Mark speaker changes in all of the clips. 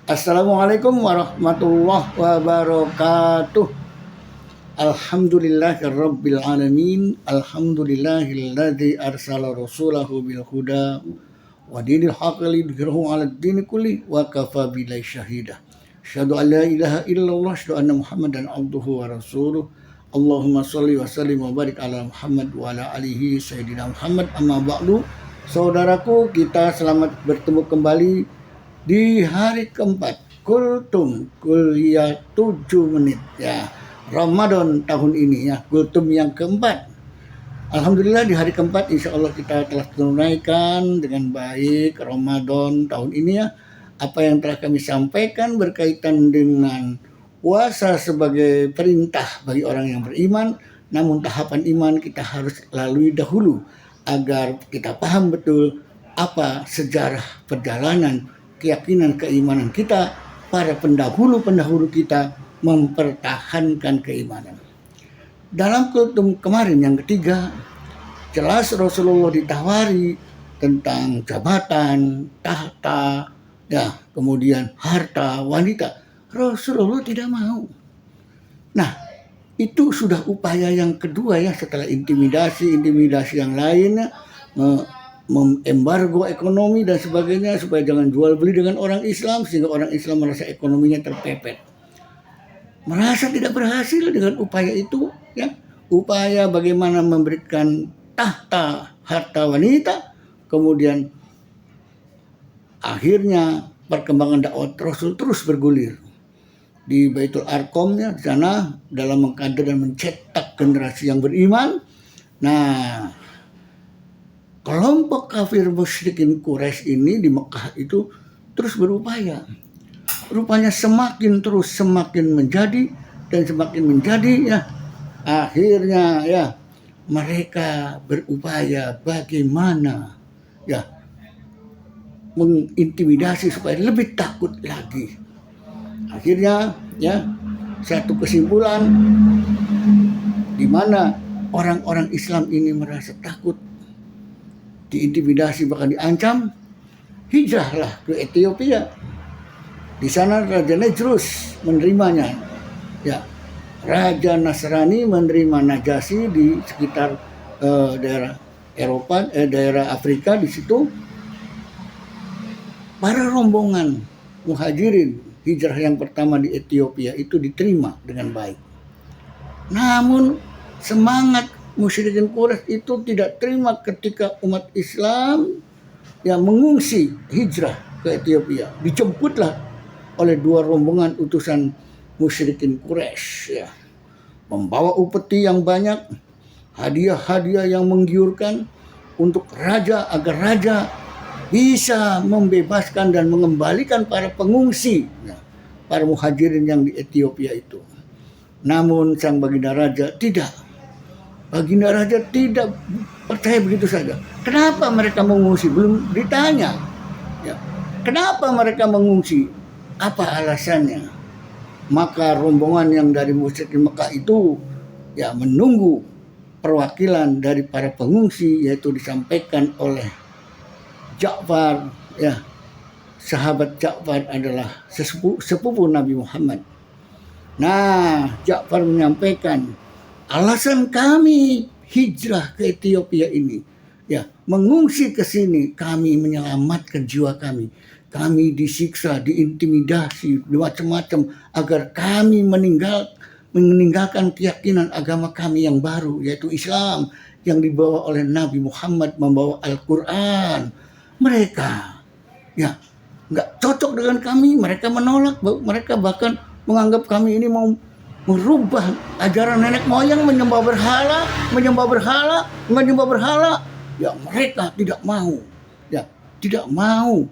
Speaker 1: Assalamualaikum warahmatullahi wabarakatuh. Alhamdulillahirabbil alamin. Alhamdulillahilladzi arsala rasulahu bil huda wa dinil haqqi lidhhirahu 'alad dini kulli wa kafa billahi syahida. Asyhadu an la ilaha illallah, asyhadu anna Muhammadan abduhu wa rasuluh. Allahumma shalli wa sallim wa barik ala Muhammad wa ala alihi sayyidina Muhammad. Amma ba'du. Saudaraku, kita selamat bertemu kembali di hari keempat kultum kuliah 7 menit ya Ramadan tahun ini ya, kultum yang keempat. Alhamdulillah di hari keempat insya Allah kita telah tunaikan dengan baik Ramadan tahun ini ya. Apa yang telah kami sampaikan berkaitan dengan puasa sebagai perintah bagi orang yang beriman, namun tahapan iman kita harus lalui dahulu agar kita paham betul apa sejarah perjalanan keyakinan keimanan kita, para pendahulu kita mempertahankan keimanan. Dalam kultum kemarin yang ketiga, jelas Rasulullah ditawari tentang jabatan, tahta, ya, kemudian harta, wanita. Rasulullah tidak mau. Nah, itu sudah upaya yang kedua ya, setelah intimidasi yang lainnya, mengembargo ekonomi dan sebagainya supaya jangan jual beli dengan orang Islam sehingga orang Islam merasa ekonominya terpepet. Merasa tidak berhasil dengan upaya itu ya. Upaya bagaimana memberikan tahta, harta wanita, kemudian akhirnya perkembangan dakwah Rasul terus bergulir. Di Baitul Arqamnya di sana dalam mengkader dan mencetak generasi yang beriman. Nah, kelompok kafir musyrikin Quraisy ini di Mekah itu terus berupaya. Rupanya semakin menjadi dan semakin menjadi ya. Akhirnya ya mereka berupaya bagaimana ya mengintimidasi supaya lebih takut lagi. Akhirnya ya satu kesimpulan di mana orang-orang Islam ini merasa takut, diintimidasi bahkan diancam, hijrahlah ke Ethiopia. Di sana Raja Najrus menerimanya. Ya, Raja Nasrani menerima Najasyi di sekitar daerah Eropa, daerah Afrika. Di situ para rombongan muhajirin hijrah yang pertama di Ethiopia itu diterima dengan baik. Namun semangat musyrikin Quraisy itu tidak terima ketika umat Islam yang mengungsi hijrah ke Ethiopia. Dijemputlah oleh dua rombongan utusan musyrikin Quraisy ya, membawa upeti yang banyak, hadiah-hadiah yang menggiurkan untuk raja agar raja bisa membebaskan dan mengembalikan para pengungsi ya, para muhajirin yang di Ethiopia itu. Namun sang baginda raja tidak. Baginda raja tidak percaya begitu saja. Kenapa mereka mengungsi? Belum ditanya. Ya. Kenapa mereka mengungsi? Apa alasannya? Maka rombongan yang dari musyrikin Mekah itu ya menunggu perwakilan dari para pengungsi, yaitu disampaikan oleh Ja'far ya. Sahabat Ja'far adalah sepupu Nabi Muhammad. Nah, Ja'far menyampaikan alasan kami hijrah ke Ethiopia ini ya, mengungsi ke sini kami menyelamatkan jiwa kami. Kami disiksa, diintimidasi, macam-macam agar kami meninggalkan keyakinan agama kami yang baru, yaitu Islam yang dibawa oleh Nabi Muhammad, membawa Al-Quran. Mereka ya nggak cocok dengan kami, mereka menolak, mereka bahkan menganggap kami ini mau merubah ajaran nenek moyang, menyembah berhala. Ya mereka tidak mau. Ya, tidak mau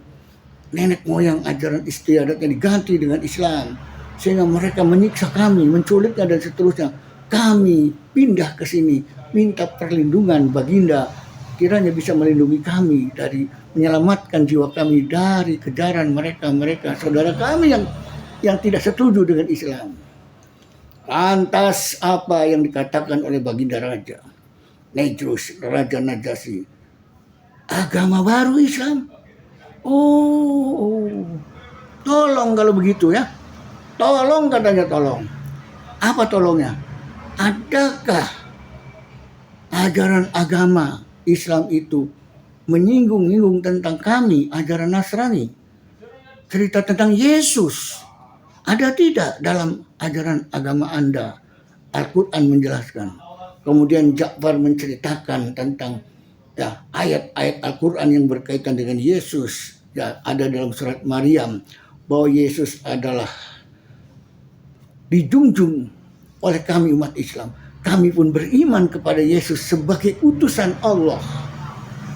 Speaker 1: nenek moyang ajaran istiadatnya diganti dengan Islam. Sehingga mereka menyiksa kami, menculiknya dan seterusnya. Kami pindah ke sini, minta perlindungan baginda. Kiranya bisa melindungi kami dari menyelamatkan jiwa kami dari kejaran mereka saudara kami yang tidak setuju dengan Islam. Lantas apa yang dikatakan oleh baginda raja Najrus, Raja Najasyi? Agama baru Islam. Oh, Tolong kalau begitu ya. Tolong katanya tolong. Apa tolongnya? Adakah ajaran agama Islam itu menyinggung-nyinggung tentang kami, ajaran Nasrani? Cerita tentang Yesus. Ada tidak dalam ajaran agama Anda? Al-Quran menjelaskan. Kemudian Ja'far menceritakan tentang ya, ayat-ayat Al-Quran yang berkaitan dengan Yesus. Ya, ada dalam surat Maryam bahwa Yesus adalah dijunjung oleh kami umat Islam. Kami pun beriman kepada Yesus sebagai utusan Allah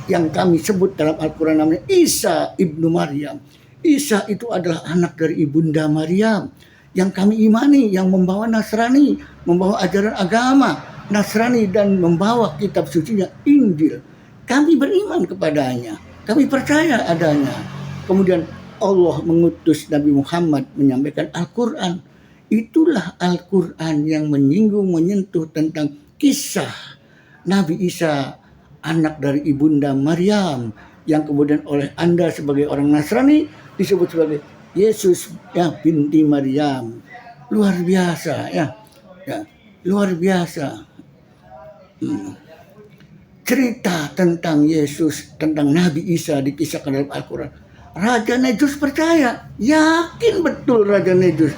Speaker 1: yang kami sebut dalam Al-Quran namanya Isa ibnu Maryam. Isa itu adalah anak dari ibunda Maryam yang kami imani, yang membawa Nasrani, membawa ajaran agama Nasrani dan membawa kitab sucinya Injil. Kami beriman kepadanya, kami percaya adanya. Kemudian Allah mengutus Nabi Muhammad menyampaikan Al-Quran. Itulah Al-Quran yang menyinggung, menyentuh tentang kisah Nabi Isa, anak dari ibunda Maryam, yang kemudian oleh Anda sebagai orang Nasrani disebut sebagai Yesus ya binti Maryam. Luar biasa ya, luar biasa. Cerita tentang Yesus, tentang Nabi Isa dikisahkan dalam Al-Quran. Raja Negus percaya, yakin betul Raja Negus,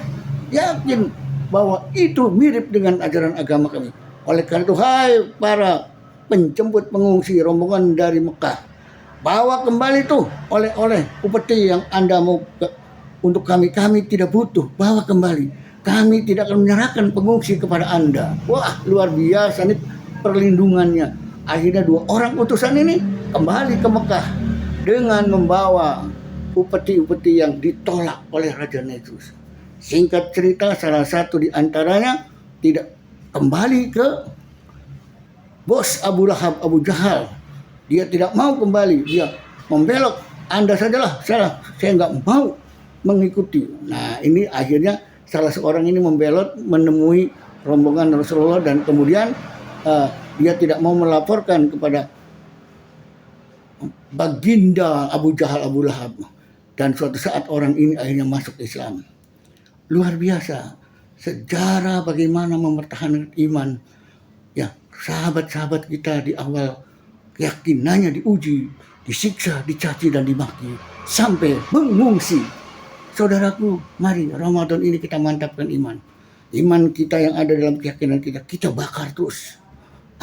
Speaker 1: yakin bahwa itu mirip dengan ajaran agama kami. Oleh karena itu, hai para penjemput pengungsi rombongan dari Mekah, bawa kembali tuh oleh-oleh upeti yang Anda mau untuk kami tidak butuh, bawa kembali. Kami tidak akan menyerahkan pengungsi kepada Anda. Wah, luar biasa nih perlindungannya. Akhirnya 2 orang utusan ini kembali ke Mekah dengan membawa upeti-upeti yang ditolak oleh Raja Negus. Singkat cerita, salah satu di antaranya tidak kembali ke bos Abu Lahab, Abu Jahal. Dia tidak mau kembali, dia membelok. Anda sajalah, saya nggak mau mengikuti. Nah, ini akhirnya salah seorang ini membelot menemui rombongan Rasulullah dan kemudian dia tidak mau melaporkan kepada baginda Abu Jahal, Abu Lahab. Dan suatu saat orang ini akhirnya masuk Islam. Luar biasa. Sejarah bagaimana mempertahankan iman. Ya, sahabat-sahabat kita di awal keyakinannya diuji, disiksa, dicaci dan dimaki. Sampai mengungsi. Saudaraku, mari Ramadan ini kita mantapkan iman. Iman kita yang ada dalam keyakinan kita bakar terus.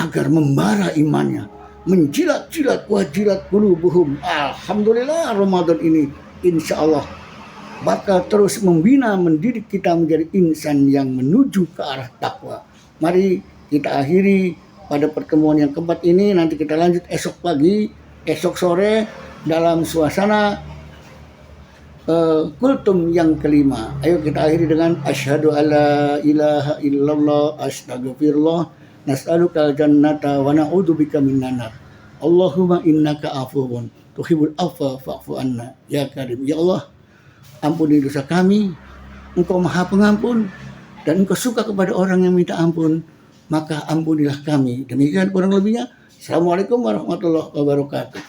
Speaker 1: Agar membara imannya, menjilat-jilat wajilat qulubuhum. Alhamdulillah Ramadan ini insya Allah bakal terus membina, mendidik kita menjadi insan yang menuju ke arah takwa. Mari kita akhiri pada pertemuan yang keempat ini, nanti kita lanjut esok pagi, esok sore dalam suasana kultum yang kelima. Ayo kita akhiri dengan asyhadu alla ilaha illallah astaghfirullah nas'alukal jannata wa na'udzubika minan nar. Allahumma innaka afuwun tuhibbul afwa fa'fu anna ya karim. Ya Allah, ampuni dosa kami. Engkau Maha Pengampun dan Engkau suka kepada orang yang minta ampun, maka ampunilah kami. Demikian kurang lebihnya. Assalamualaikum warahmatullahi wabarakatuh.